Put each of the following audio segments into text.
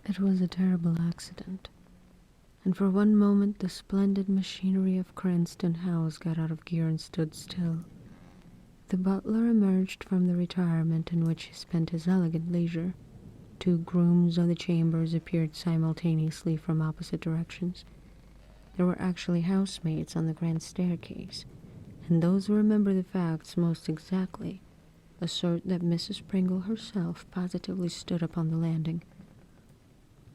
It was a terrible accident, and for one moment the splendid machinery of Cranston House got out of gear and stood still. The butler emerged from the retirement in which he spent his elegant leisure. Two grooms of the chambers appeared simultaneously from opposite directions. There were actually housemaids on the grand staircase, and those who remember the facts most exactly assert that Mrs. Pringle herself positively stood upon the landing.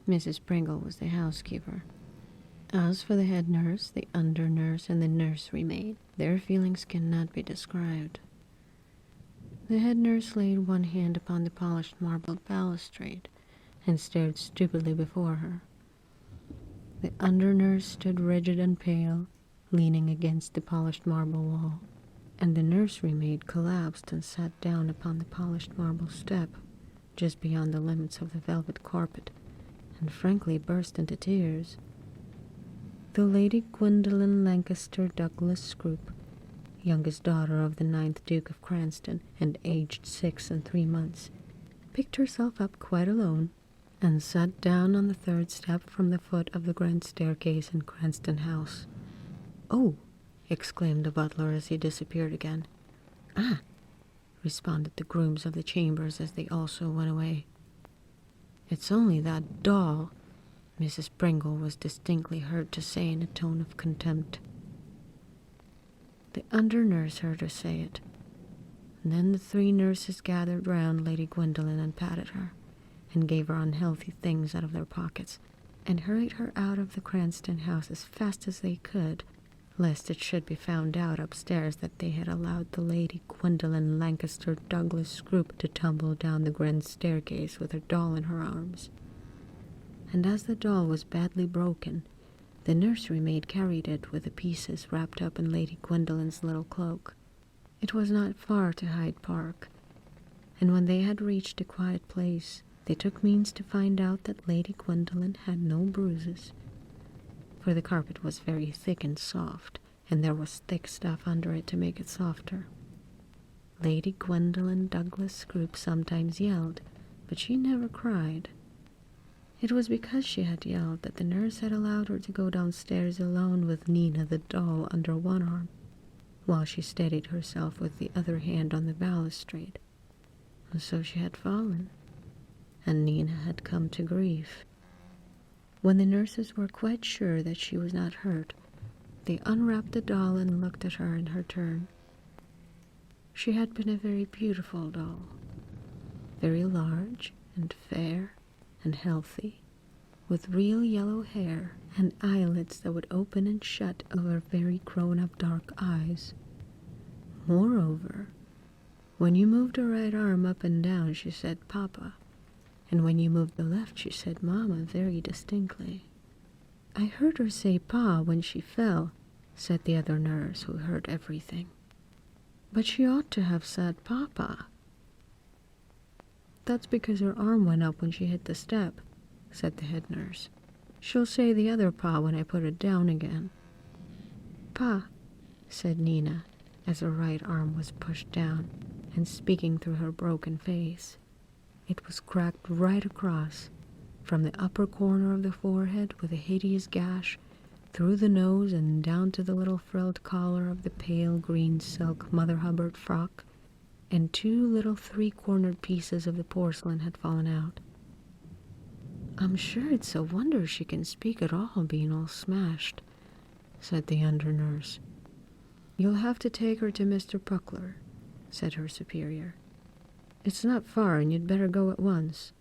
Mrs. Pringle was the housekeeper. As for the head nurse, the under nurse, and the nursery maid, their feelings cannot be described. The head nurse laid one hand upon the polished marble balustrade and stared stupidly before her. The under nurse stood rigid and pale, leaning against the polished marble wall, and the nursery maid collapsed and sat down upon the polished marble step, just beyond the limits of the velvet carpet, and frankly burst into tears. The Lady Gwendolen Lancaster Douglas Scroop, youngest daughter of the 9th Duke of Cranston, and aged 6 and 3 months, picked herself up quite alone, and sat down on the 3rd step from the foot of the grand staircase in Cranston House. "Oh!" exclaimed the butler as he disappeared again. "Ah!" responded the grooms of the chambers as they also went away. "It's only that doll," Mrs. Pringle was distinctly heard to say in a tone of contempt. The under-nurse heard her say it, and then the 3 nurses gathered round Lady Gwendolen and patted her, and gave her unhealthy things out of their pockets, and hurried her out of the Cranston house as fast as they could, lest it should be found out upstairs that they had allowed the Lady Gwendolen Lancaster Douglas Scroop to tumble down the grand staircase with her doll in her arms. And as the doll was badly broken, the nursery maid carried it with the pieces wrapped up in Lady Gwendolen's little cloak. It was not far to Hyde Park, and when they had reached a quiet place, they took means to find out that Lady Gwendolen had no bruises, for the carpet was very thick and soft, and there was thick stuff under it to make it softer. Lady Gwendolen Douglas Scroop sometimes yelled, but she never cried. It was because she had yelled that the nurse had allowed her to go downstairs alone with Nina the doll under one arm, while she steadied herself with the other hand on the balustrade. And so she had fallen, and Nina had come to grief. When the nurses were quite sure that she was not hurt, they unwrapped the doll and looked at her in her turn. She had been a very beautiful doll, very large and fair and healthy, with real yellow hair and eyelids that would open and shut over very grown-up dark eyes. Moreover, when you moved her right arm up and down, she said "Papa," and when you moved the left, she said "Mama" very distinctly. "I heard her say 'Pa' when she fell," said the other nurse, who heard everything. "But she ought to have said 'Papa.'" "That's because her arm went up when she hit the step," said the head nurse. "She'll say the other 'Pa' when I put it down again." "Pa," said Nina, as her right arm was pushed down, and speaking through her broken face. It was cracked right across, from the upper corner of the forehead with a hideous gash, through the nose and down to the little frilled collar of the pale green silk Mother Hubbard frock, and 2 little 3-cornered pieces of the porcelain had fallen out. "I'm sure it's a wonder she can speak at all, being all smashed," said the under nurse. "You'll have to take her to Mr. Puckler," said her superior. "It's not far, and you'd better go at once."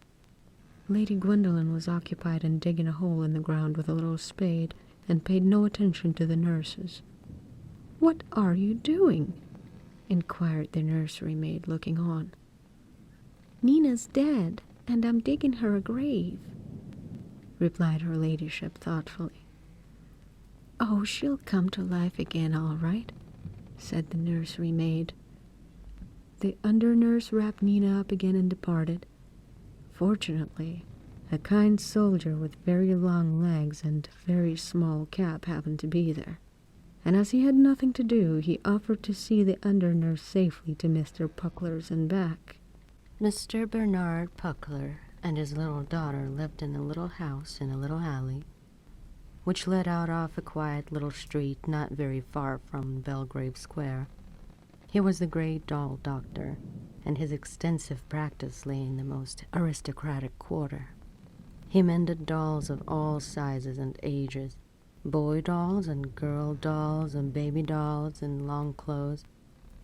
Lady Gwendolen was occupied in digging a hole in the ground with a little spade, and paid no attention to the nurses. "What are you doing?" inquired the nursery maid, looking on. "Nina's dead, and I'm digging her a grave," replied her ladyship thoughtfully. "Oh, she'll come to life again all right," said the nursery maid. The under-nurse wrapped Nina up again and departed. Fortunately, a kind soldier with very long legs and very small cap happened to be there, and as he had nothing to do, he offered to see the under-nurse safely to Mr. Puckler's and back. Mr. Bernard Puckler, and his little daughter lived in a little house in a little alley, which led out off a quiet little street not very far from Belgrave Square. He was the great doll doctor, and his extensive practice lay in the most aristocratic quarter. He mended dolls of all sizes and ages, boy dolls and girl dolls and baby dolls in long clothes,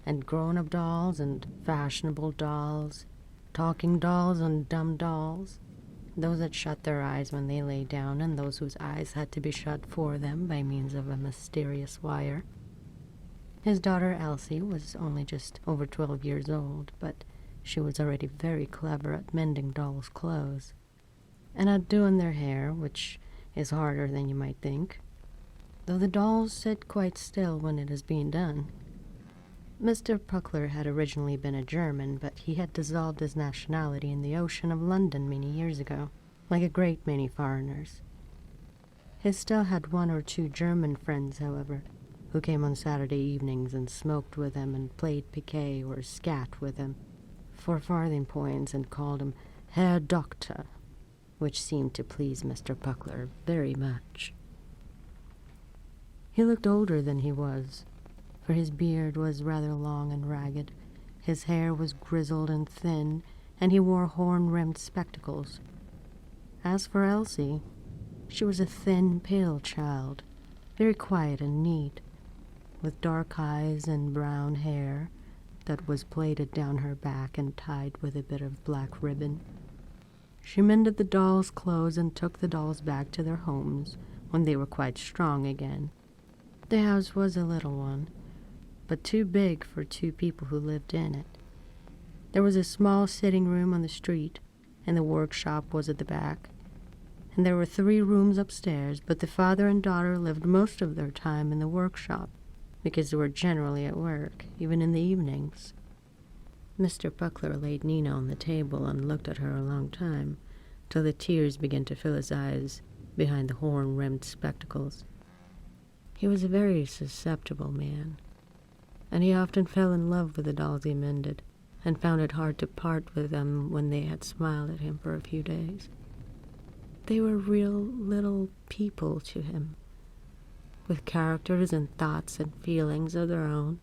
and grown-up dolls and fashionable dolls, talking dolls and dumb dolls, those that shut their eyes when they lay down and those whose eyes had to be shut for them by means of a mysterious wire. His daughter Elsie was only just over 12 years old, but she was already very clever at mending dolls' clothes, and at doing their hair, which is harder than you might think, though the dolls sit quite still when it is being done. Mr. Puckler had originally been a German, but he had dissolved his nationality in the ocean of London many years ago, like a great many foreigners. He still had one or two German friends, however, who came on Saturday evenings and smoked with him and played piquet or scat with him for farthing points and called him Herr Doktor, which seemed to please Mr. Puckler very much. He looked older than he was, for his beard was rather long and ragged, his hair was grizzled and thin, and he wore horn-rimmed spectacles. As for Elsie, she was a thin, pale child, very quiet and neat, with dark eyes and brown hair that was plaited down her back and tied with a bit of black ribbon. She mended the dolls' clothes and took the dolls back to their homes when they were quite strong again. The house was a little one, but too big for 2 people who lived in it. There was a small sitting room on the street, and the workshop was at the back, and there were 3 rooms upstairs, but the father and daughter lived most of their time in the workshop, because they were generally at work, even in the evenings. Mr. Puckler laid Nina on the table and looked at her a long time, till the tears began to fill his eyes behind the horn-rimmed spectacles. He was a very susceptible man, and he often fell in love with the dolls he mended, and found it hard to part with them when they had smiled at him for a few days. They were real little people to him, with characters and thoughts and feelings of their own,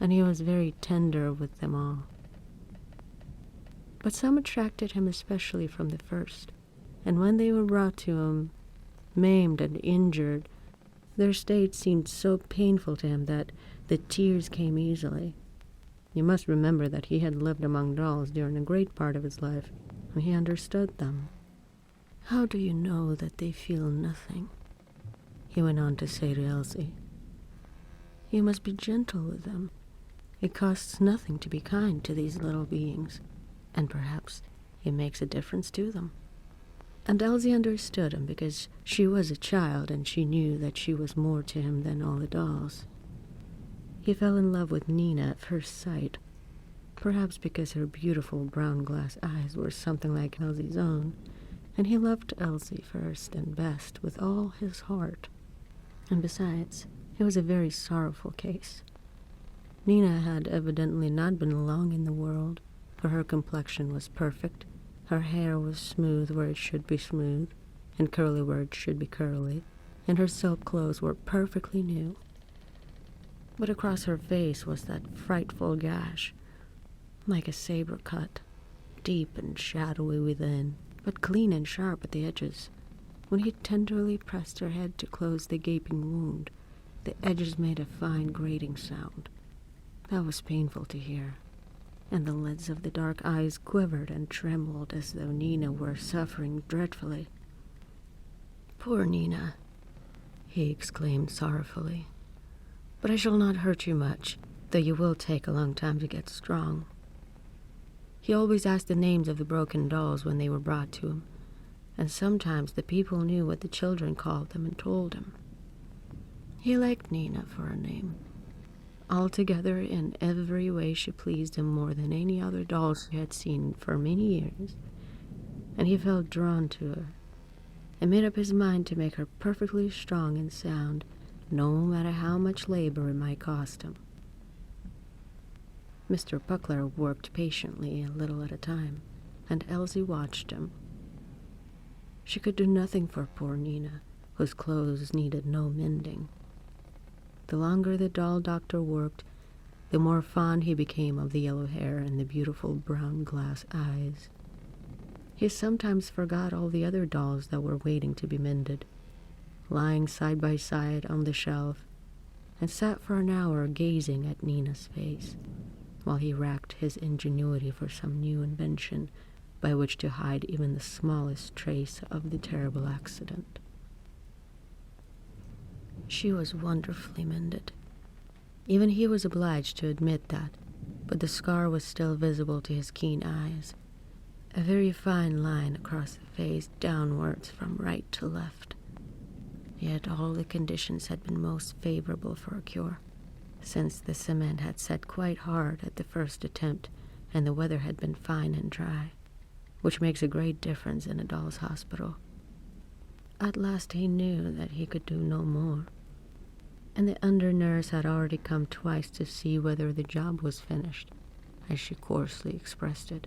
and he was very tender with them all. But some attracted him especially from the first, and when they were brought to him, maimed and injured, their state seemed so painful to him that the tears came easily. You must remember that he had lived among dolls during a great part of his life, and he understood them. "How do you know that they feel nothing?" he went on to say to Elsie. "You must be gentle with them. It costs nothing to be kind to these little beings, and perhaps it makes a difference to them." And Elsie understood him because she was a child and she knew that she was more to him than all the dolls. He fell in love with Nina at first sight, perhaps because her beautiful brown glass eyes were something like Elsie's own, and he loved Elsie first and best with all his heart. And besides, it was a very sorrowful case. Nina had evidently not been long in the world, for her complexion was perfect, her hair was smooth where it should be smooth, and curly where it should be curly, and her silk clothes were perfectly new. But across her face was that frightful gash, like a saber cut, deep and shadowy within, but clean and sharp at the edges. When he tenderly pressed her head to close the gaping wound, the edges made a fine grating sound. That was painful to hear, and the lids of the dark eyes quivered and trembled as though Nina were suffering dreadfully. "Poor Nina," he exclaimed sorrowfully. "But I shall not hurt you much, though you will take a long time to get strong." He always asked the names of the broken dolls when they were brought to him, and sometimes the people knew what the children called them and told him. He liked Nina for a name. Altogether, in every way she pleased him more than any other doll he had seen for many years, and he felt drawn to her, and made up his mind to make her perfectly strong and sound, no matter how much labor it might cost him. Mr. Puckler worked patiently a little at a time, and Elsie watched him, She could do nothing for poor Nina, whose clothes needed no mending. The longer the doll doctor worked, the more fond he became of the yellow hair and the beautiful brown glass eyes. He sometimes forgot all the other dolls that were waiting to be mended, lying side by side on the shelf, and sat for an hour gazing at Nina's face, while he racked his ingenuity for some new invention by which to hide even the smallest trace of the terrible accident. She was wonderfully mended. Even he was obliged to admit that, but the scar was still visible to his keen eyes, a very fine line across the face downwards from right to left. Yet all the conditions had been most favorable for a cure, since the cement had set quite hard at the first attempt and the weather had been fine and dry, which makes a great difference in a doll's hospital. At last he knew that he could do no more, and the under-nurse had already come twice to see whether the job was finished, as she coarsely expressed it.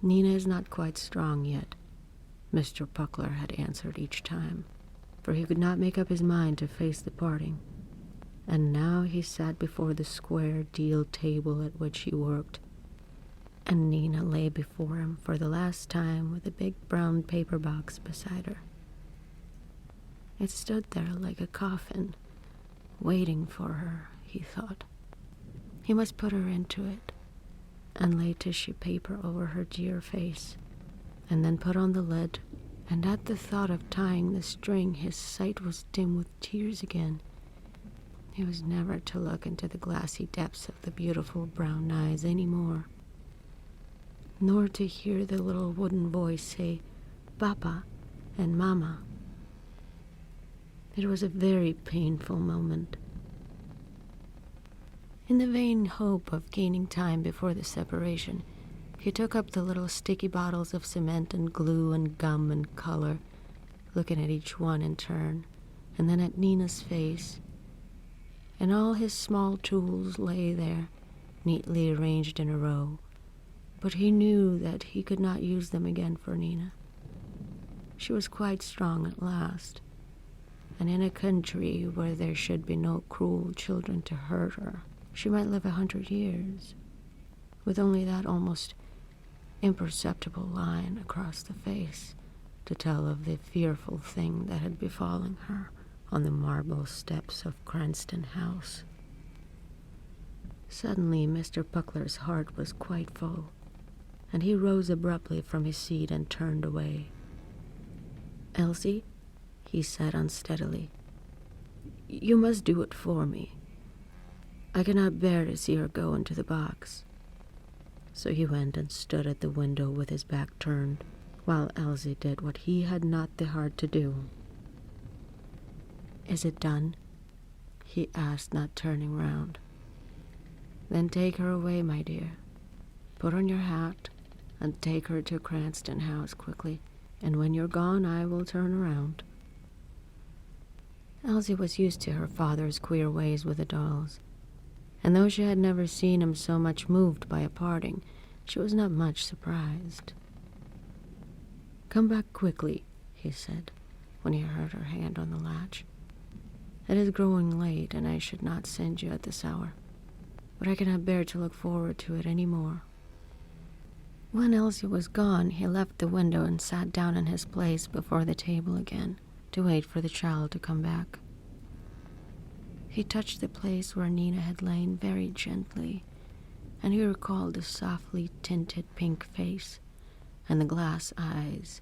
"Nina is not quite strong yet," Mr. Puckler had answered each time, for he could not make up his mind to face the parting. And now he sat before the square deal table at which he worked, and Nina lay before him for the last time with a big brown paper box beside her. It stood there like a coffin, waiting for her, he thought. He must put her into it, and lay tissue paper over her dear face, and then put on the lid, and at the thought of tying the string his sight was dim with tears again. He was never to look into the glassy depths of the beautiful brown eyes any more, nor to hear the little wooden voice say, "Papa" and "Mama." It was a very painful moment. In the vain hope of gaining time before the separation, he took up the little sticky bottles of cement and glue and gum and color, looking at each one in turn, and then at Nina's face. And all his small tools lay there, neatly arranged in a row, but he knew that he could not use them again for Nina. She was quite strong at last, and in a country where there should be no cruel children to hurt her, she might live 100 years, with only that almost imperceptible line across the face to tell of the fearful thing that had befallen her on the marble steps of Cranston House. Suddenly Mr. Puckler's heart was quite full, and he rose abruptly from his seat and turned away. "Elsie," he said unsteadily, "you must do it for me. I cannot bear to see her go into the box." So he went and stood at the window with his back turned, while Elsie did what he had not the heart to do. "Is it done?" he asked, not turning round. "Then take her away, my dear. Put on your hat and take her to Cranston House quickly, and when you're gone I will turn around." Elsie was used to her father's queer ways with the dolls, and though she had never seen him so much moved by a parting, she was not much surprised. "Come back quickly," he said, when he heard her hand on the latch. "It is growing late, and I should not send you at this hour, but I cannot bear to look forward to it any more." When Elsie was gone, he left the window and sat down in his place before the table again, to wait for the child to come back. He touched the place where Nina had lain very gently, and he recalled the softly tinted pink face, and the glass eyes,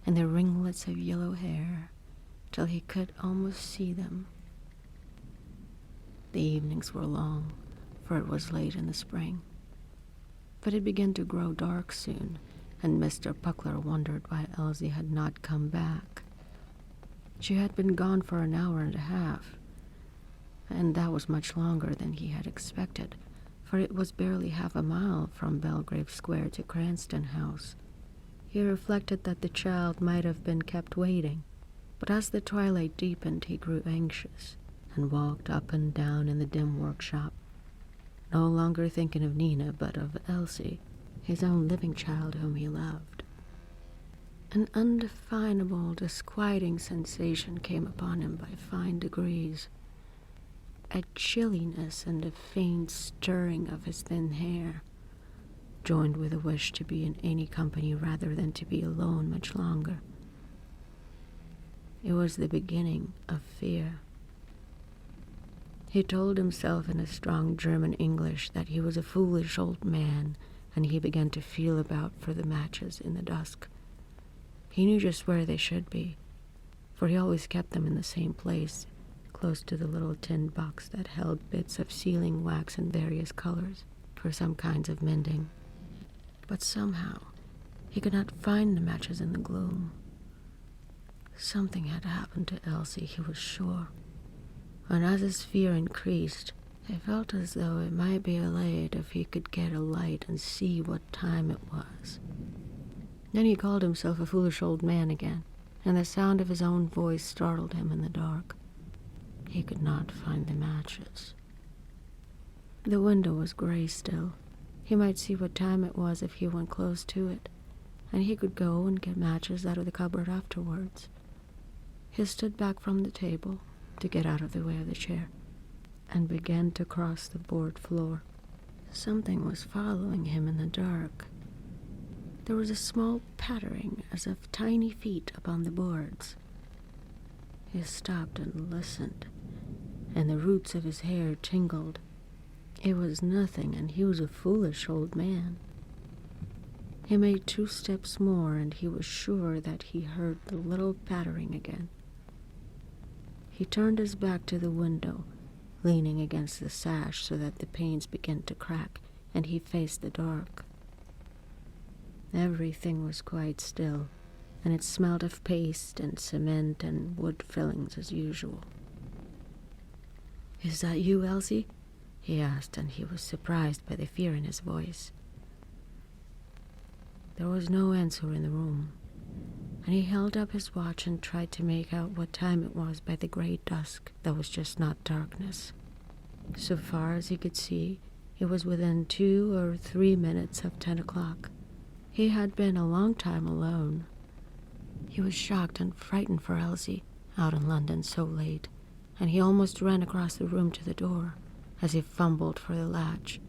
and the ringlets of yellow hair, till he could almost see them. The evenings were long, for it was late in the spring, but it began to grow dark soon, and Mr. Puckler wondered why Elsie had not come back. She had been gone for an hour and a half, and that was much longer than he had expected, for it was barely half a mile from Belgrave Square to Cranston House. He reflected that the child might have been kept waiting, but as the twilight deepened he grew anxious, and walked up and down in the dim workshop, no longer thinking of Nina but of Elsie, his own living child whom he loved. An undefinable, disquieting sensation came upon him by fine degrees. A chilliness and a faint stirring of his thin hair, joined with a wish to be in any company rather than to be alone much longer. It was the beginning of fear. He told himself in a strong German English that he was a foolish old man, and he began to feel about for the matches in the dusk. He knew just where they should be, for he always kept them in the same place, close to the little tin box that held bits of sealing wax in various colors for some kinds of mending. But somehow he could not find the matches in the gloom. Something had happened to Elsie, he was sure, and as his fear increased, it felt as though it might be allayed if he could get a light and see what time it was. Then he called himself a foolish old man again, and the sound of his own voice startled him in the dark. He could not find the matches. The window was gray still. He might see what time it was if he went close to it, and he could go and get matches out of the cupboard afterwards. He stood back from the table to get out of the way of the chair, and began to cross the board floor. Something was following him in the dark. There was a small pattering as of tiny feet upon the boards. He stopped and listened, and the roots of his hair tingled. It was nothing, and he was a foolish old man. He made 2 steps more, and he was sure that he heard the little pattering again. He turned his back to the window, leaning against the sash so that the panes began to crack, and he faced the dark. Everything was quite still, and it smelled of paste and cement and wood fillings as usual. "Is that you, Elsie?" he asked, and he was surprised by the fear in his voice. There was no answer in the room, and he held up his watch and tried to make out what time it was by the gray dusk that was just not darkness. So far as he could see, it was within 2 or 3 minutes of 10 o'clock. He had been a long time alone. He was shocked and frightened for Elsie, out in London so late, and he almost ran across the room to the door as he fumbled for the latch,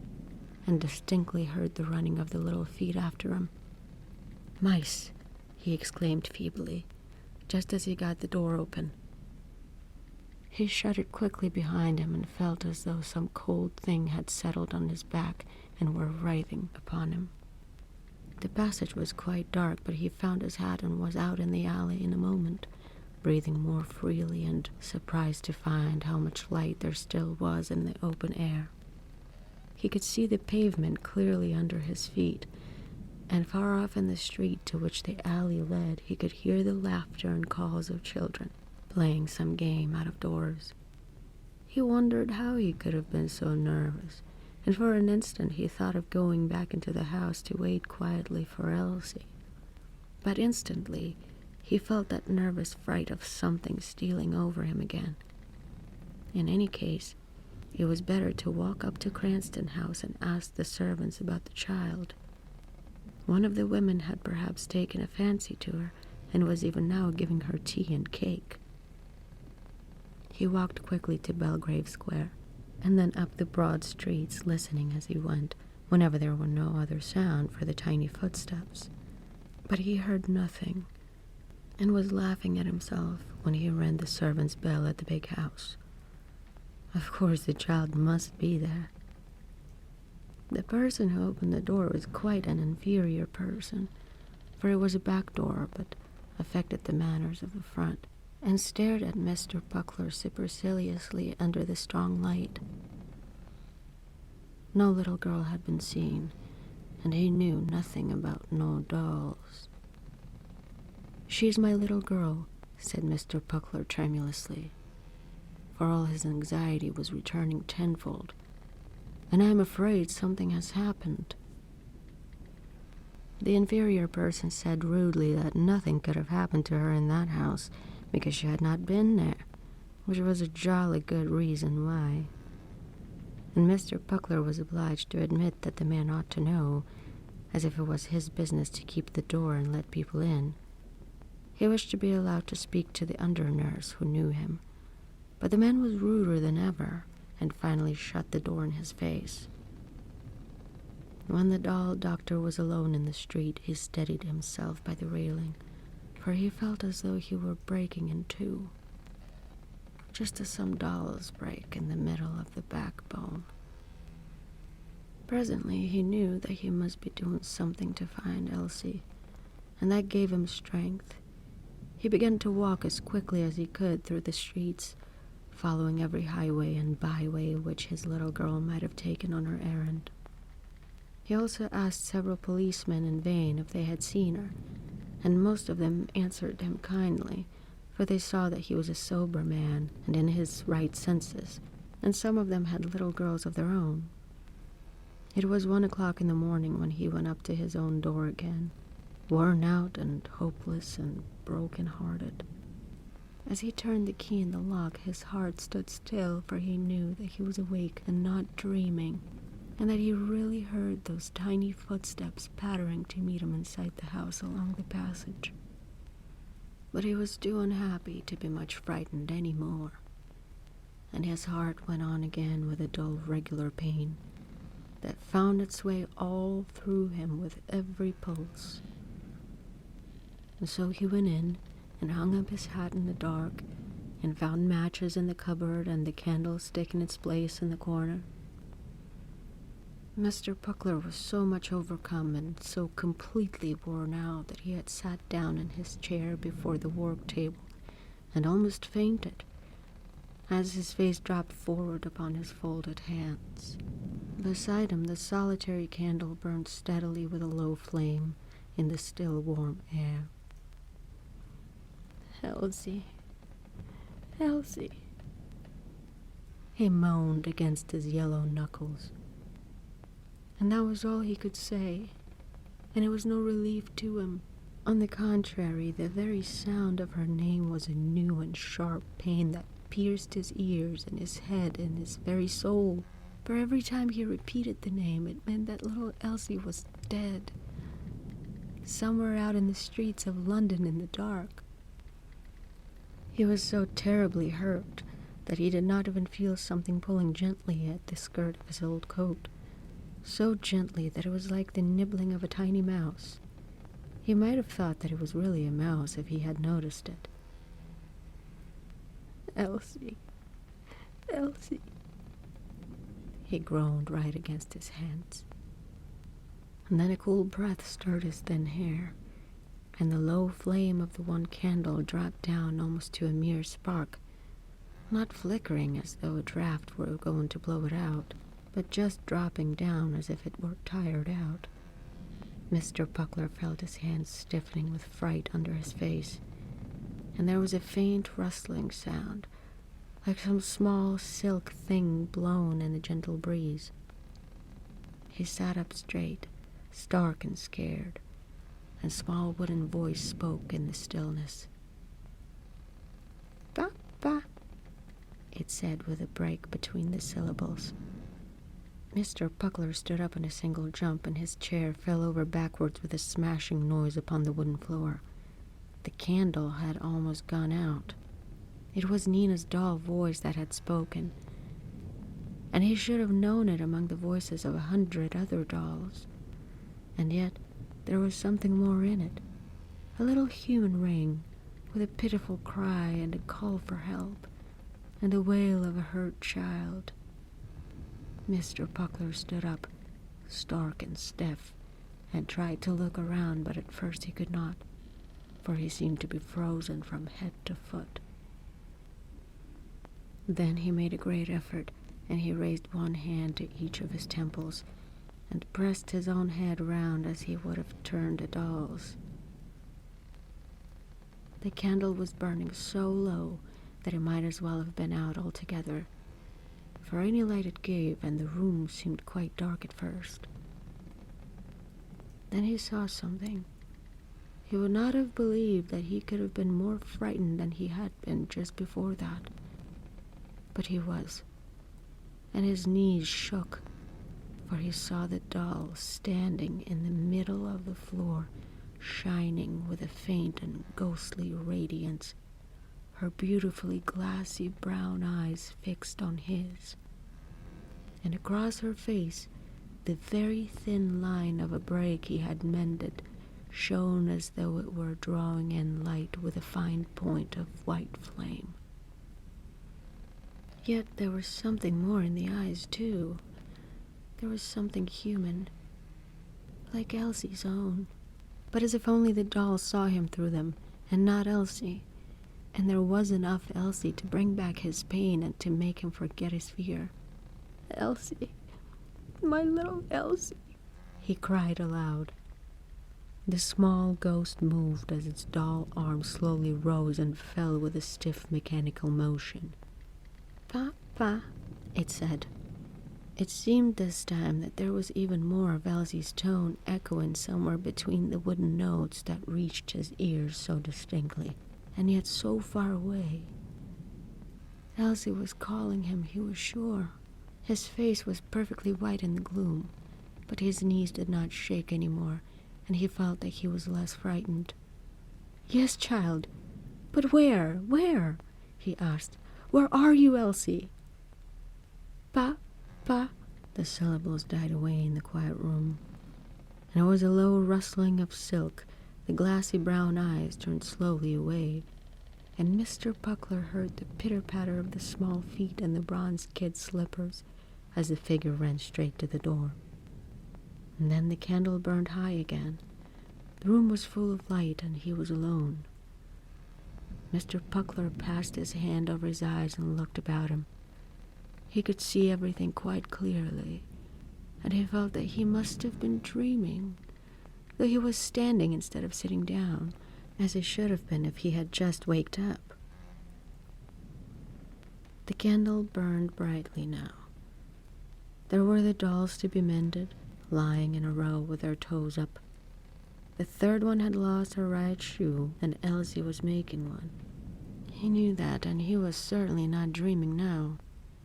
and distinctly heard the running of the little feet after him. "Mice!" he exclaimed feebly, just as he got the door open. He shut it quickly behind him and felt as though some cold thing had settled on his back and were writhing upon him. The passage was quite dark, but he found his hat and was out in the alley in a moment, breathing more freely and surprised to find how much light there still was in the open air. He could see the pavement clearly under his feet, and far off in the street to which the alley led, he could hear the laughter and calls of children playing some game out of doors. He wondered how he could have been so nervous, and for an instant he thought of going back into the house to wait quietly for Elsie. But instantly he felt that nervous fright of something stealing over him again. In any case, it was better to walk up to Cranston House and ask the servants about the child. One of the women had perhaps taken a fancy to her, and was even now giving her tea and cake. He walked quickly to Belgrave Square, and then up the broad streets, listening as he went, whenever there were no other sound for the tiny footsteps. But he heard nothing, and was laughing at himself when he rang the servant's bell at the big house. Of course the child must be there. The person who opened the door was quite an inferior person, for it was a back door, but affected the manners of the front, and stared at Mr. Buckler superciliously under the strong light. No little girl had been seen, and he knew nothing about no dolls. "She's my little girl," said Mr. Buckler tremulously, for all his anxiety was returning tenfold, "and I'm afraid something has happened." The inferior person said rudely that nothing could have happened to her in that house, because she had not been there, which was a jolly good reason why. And Mr. Buckler was obliged to admit that the man ought to know, as if it was his business to keep the door and let people in, He wished to be allowed to speak to the under-nurse who knew him, but the man was ruder than ever and finally shut the door in his face. When the doll doctor was alone in the street, he steadied himself by the railing, for he felt as though he were breaking in two, just as some dolls break in the middle of the backbone. Presently he knew that he must be doing something to find Elsie, and that gave him strength. He began to walk as quickly as he could through the streets, following every highway and byway which his little girl might have taken on her errand. He also asked several policemen in vain if they had seen her, and most of them answered him kindly, for they saw that he was a sober man and in his right senses, and some of them had little girls of their own. It was 1 o'clock in the morning when he went up to his own door again, worn out and hopeless and broken-hearted. As he turned the key in the lock, his heart stood still, for he knew that he was awake and not dreaming, and that he really heard those tiny footsteps pattering to meet him inside the house along the passage. But he was too unhappy to be much frightened any more, and his heart went on again with a dull, regular pain that found its way all through him with every pulse. And so he went in and hung up his hat in the dark, and found matches in the cupboard and the candlestick in its place in the corner. Mr. Puckler was so much overcome and so completely worn out that he had sat down in his chair before the work table and almost fainted, as his face dropped forward upon his folded hands. Beside him, the solitary candle burned steadily with a low flame in the still warm air. "Elsie, Elsie," he moaned against his yellow knuckles. And that was all he could say, and it was no relief to him. On the contrary, the very sound of her name was a new and sharp pain that pierced his ears and his head and his very soul. For every time he repeated the name, it meant that little Elsie was dead, somewhere out in the streets of London in the dark. He was so terribly hurt that he did not even feel something pulling gently at the skirt of his old coat, so gently that it was like the nibbling of a tiny mouse. He might have thought that it was really a mouse if he had noticed it. "Elsie, Elsie," he groaned right against his hands. And then a cool breath stirred his thin hair, and the low flame of the one candle dropped down almost to a mere spark, not flickering as though a draft were going to blow it out, but just dropping down as if it were tired out. Mr. Puckler felt his hands stiffening with fright under his face, and there was a faint rustling sound, like some small silk thing blown in a gentle breeze. He sat up straight, stark and scared, and a small wooden voice spoke in the stillness. "Papa," it said with a break between the syllables. Mr. Puckler stood up in a single jump, and his chair fell over backwards with a smashing noise upon the wooden floor. The candle had almost gone out. It was Nina's dull voice that had spoken, and he should have known it among the voices of 100 other dolls. And yet there was something more in it, a little human ring, with a pitiful cry and a call for help, and the wail of a hurt child. Mr. Puckler stood up, stark and stiff, and tried to look around, but at first he could not, for he seemed to be frozen from head to foot. Then he made a great effort, and he raised one hand to each of his temples, and pressed his own head round as he would have turned a doll's. The candle was burning so low that it might as well have been out altogether, for any light it gave, and the room seemed quite dark at first. Then he saw something. He would not have believed that he could have been more frightened than he had been just before that. But he was, and his knees shook, for he saw the doll standing in the middle of the floor, shining with a faint and ghostly radiance, her beautifully glassy brown eyes fixed on his. And across her face, the very thin line of a break he had mended shone as though it were drawing in light with a fine point of white flame. Yet there was something more in the eyes, too. There was something human, like Elsie's own, but as if only the doll saw him through them, and not Elsie. And there was enough Elsie to bring back his pain and to make him forget his fear. "Elsie, my little Elsie," he cried aloud. The small ghost moved as its doll arm slowly rose and fell with a stiff mechanical motion. "Papa," it said. It seemed this time that there was even more of Elsie's tone echoing somewhere between the wooden notes that reached his ears so distinctly, and yet so far away. Elsie was calling him, he was sure. His face was perfectly white in the gloom, but his knees did not shake any more, and he felt that he was less frightened. "Yes, child, but where, he asked. "Where are you, Elsie?" "Pa, the syllables died away in the quiet room, and there was a low rustling of silk. The glassy brown eyes turned slowly away, and Mr. Puckler heard the pitter-patter of the small feet in the bronze kid slippers as the figure ran straight to the door. And then the candle burned high again. The room was full of light, and he was alone. Mr. Puckler passed his hand over his eyes and looked about him. He could see everything quite clearly, and he felt that he must have been dreaming, though he was standing instead of sitting down, as he should have been if he had just waked up. The candle burned brightly now. There were the dolls to be mended, lying in a row with their toes up. The third one had lost her right shoe, and Elsie was making one. He knew that, and he was certainly not dreaming now.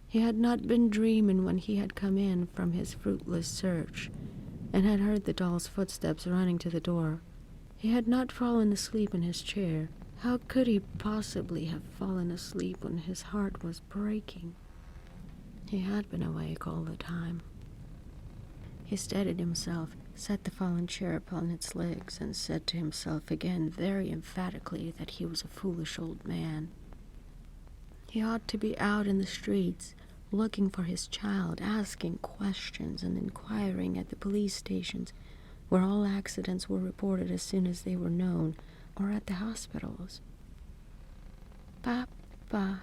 He had not been dreaming when he had come in from his fruitless search, and had heard the doll's footsteps running to the door. He had not fallen asleep in his chair. How could he possibly have fallen asleep when his heart was breaking? He had been awake all the time. He steadied himself, set the fallen chair upon its legs, and said to himself again very emphatically that he was a foolish old man. He ought to be out in the streets, looking for his child, asking questions and inquiring at the police stations, where all accidents were reported as soon as they were known, or at the hospitals. "Papa."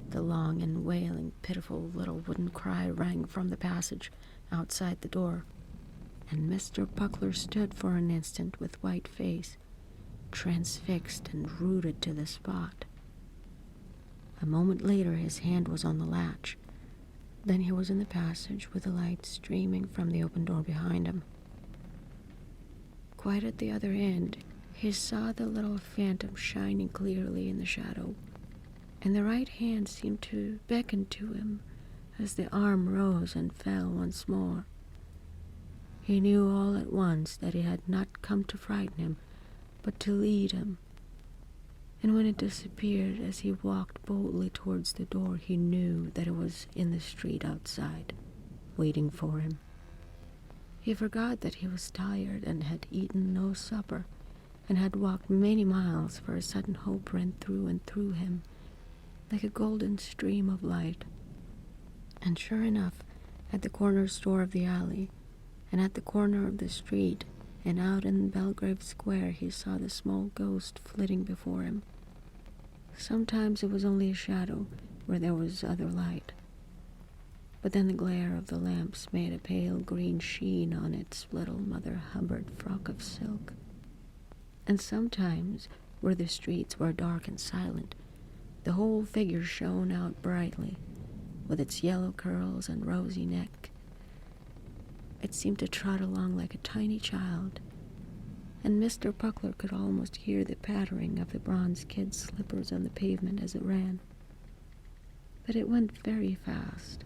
The long and wailing, pitiful little wooden cry rang from the passage outside the door, and Mr. Puckler stood for an instant with white face, transfixed and rooted to the spot. A moment later his hand was on the latch. Then he was in the passage with the light streaming from the open door behind him. Quite at the other end, he saw the little phantom shining clearly in the shadow, and the right hand seemed to beckon to him as the arm rose and fell once more. He knew all at once that it had not come to frighten him, but to lead him. And when it disappeared as he walked boldly towards the door, he knew that it was in the street outside, waiting for him. He forgot that he was tired and had eaten no supper, and had walked many miles, for a sudden hope ran through and through him, like a golden stream of light. And sure enough, at the corner store of the alley, and at the corner of the street, and out in Belgrave Square, he saw the small ghost flitting before him. Sometimes it was only a shadow where there was other light, but then the glare of the lamps made a pale green sheen on its little Mother Hubbard frock of silk. And sometimes, where the streets were dark and silent, the whole figure shone out brightly, with its yellow curls and rosy neck. It seemed to trot along like a tiny child, and Mr. Puckler could almost hear the pattering of the bronze kid slippers on the pavement as it ran. But it went very fast,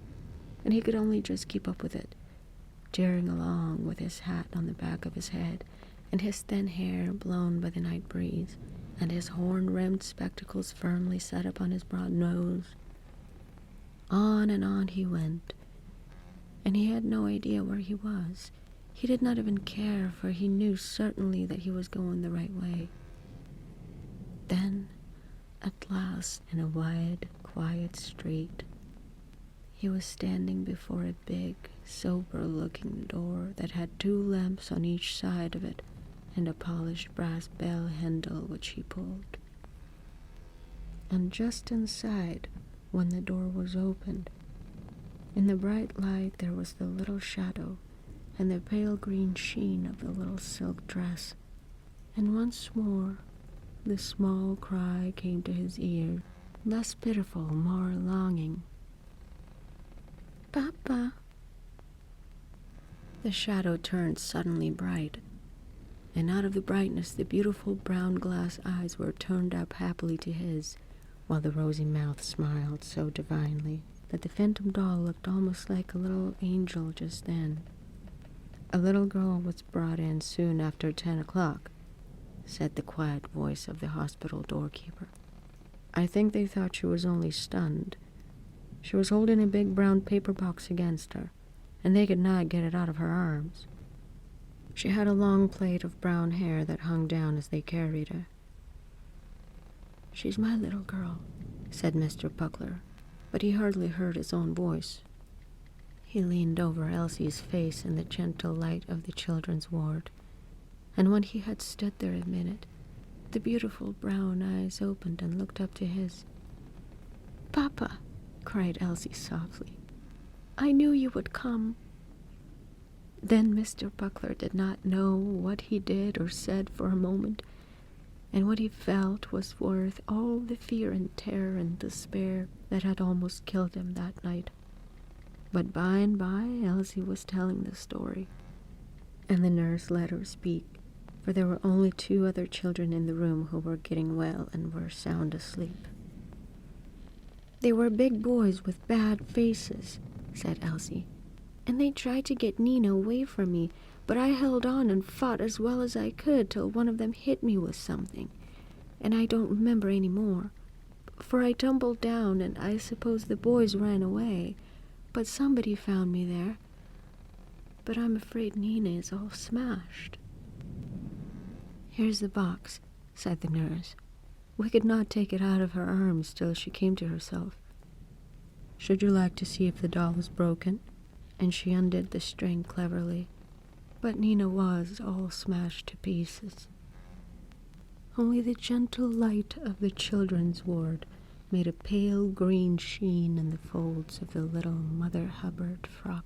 and he could only just keep up with it, tearing along with his hat on the back of his head and his thin hair blown by the night breeze, and his horn-rimmed spectacles firmly set upon his broad nose. On and on he went, and he had no idea where he was. He did not even care, for he knew certainly that he was going the right way. Then, at last, in a wide, quiet street, he was standing before a big, sober-looking door that had 2 lamps on each side of it and a polished brass bell handle which he pulled. And just inside, when the door was opened, in the bright light there was the little shadow and the pale green sheen of the little silk dress, and once more the small cry came to his ear, less pitiful, more longing. "Papa!" The shadow turned suddenly bright, and out of the brightness the beautiful brown glass eyes were turned up happily to his, while the rosy mouth smiled so divinely that the phantom doll looked almost like a little angel just then. "A little girl was brought in soon after 10 o'clock, said the quiet voice of the hospital doorkeeper. "I think they thought she was only stunned. She was holding a big brown paper box against her, and they could not get it out of her arms. She had a long plait of brown hair that hung down as they carried her." "She's my little girl," said Mr. Buckler, but he hardly heard his own voice. He leaned over Elsie's face in the gentle light of the children's ward, and when he had stood there a minute, the beautiful brown eyes opened and looked up to his. "Papa," cried Elsie softly, "I knew you would come." Then Mr. Buckler did not know what he did or said for a moment, and what he felt was worth all the fear and terror and despair that had almost killed him that night. But by and by Elsie was telling the story, and the nurse let her speak, for there were only 2 other children in the room who were getting well and were sound asleep. "They were big boys with bad faces," said Elsie, "and they tried to get Nina away from me, but I held on and fought as well as I could till one of them hit me with something, and I don't remember any more, for I tumbled down and I suppose the boys ran away, but somebody found me there. But I'm afraid Nina is all smashed." "Here's the box," said the nurse. "We could not take it out of her arms till she came to herself. Should you like to see if the doll is broken?" And she undid the string cleverly, but Nina was all smashed to pieces. Only the gentle light of the children's ward made a pale green sheen in the folds of the little Mother Hubbard frock.